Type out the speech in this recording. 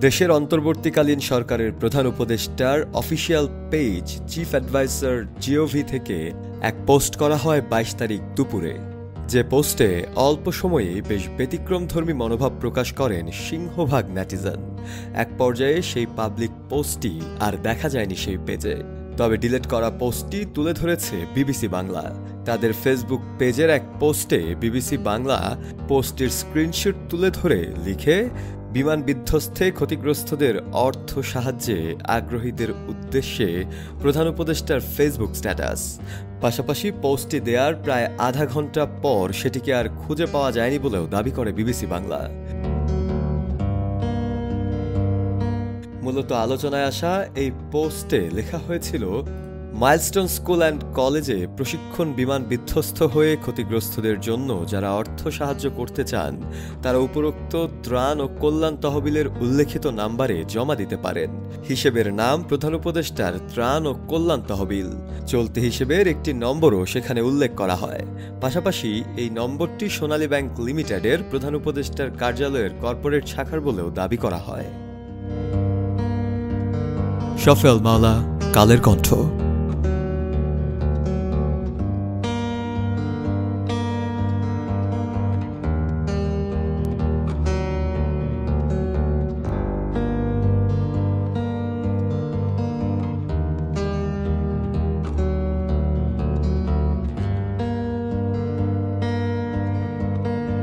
দেশের অন্তর্বর্তীকালীন সরকারের প্রধান উপদেষ্টার official page chief adviser GOV থেকে এক পোস্ট করা হয় ২২ তারিখ দুপুরে। যে পোস্টে অল্প সময়েই বেশ ব্যতিক্রমধর্মী মনোভাব প্রকাশ করেন সিংহভাগ নেটিজেন। এক পর্যায়ে সেই পাবলিক পোস্টটি আর দেখা যায়নি সেই পেজে। তবে ডিলিট করা পোস্টটি তুলে ধরেছে বিবিসি বাংলা। তাদের ফেসবুক পেজের এক পোস্টে বিবিসি বাংলা পোস্টটির স্ক্রিনশট তুলে ধরে লিখে, বিমান বিধ্বস্তে ক্ষতিগ্রস্তদের অর্থ সাহায্যে আগ্রহীদের উদ্দেশ্যে প্রধান উপদেষ্টার ফেসবুক স্ট্যাটাস। পাশাপাশি পোস্টটি দেওয়ার প্রায় আধা ঘন্টা পর সেটিকে আর খুঁজে পাওয়া যায়নি বলেও দাবি করে বিবিসি বাংলা। মূলত আলোচনায় আসা এই পোস্টে লেখা হয়েছিল, মাইলস্টোন স্কুল অ্যান্ড কলেজে প্রশিক্ষণ বিমান বিধ্বস্ত হয়ে ক্ষতিগ্রস্তদের জন্য যারা অর্থ সাহায্য করতে চান তারা উপরোক্ত ত্রাণ ও কল্যাণ তহবিলের উল্লেখিত নাম্বারে জমা দিতে পারেন। হিসেবের নাম প্রধান উপদেষ্টার ত্রাণ ও কল্যাণ তহবিল। চলতি হিসেবের একটি নম্বরও সেখানে উল্লেখ করা হয়। পাশাপাশি এই নম্বরটি সোনালী ব্যাংক লিমিটেডের প্রধান উপদেষ্টার কার্যালয়ের কর্পোরেট শাখার বলেও দাবি করা হয়। শফিউল মাওলা, কালের কণ্ঠ।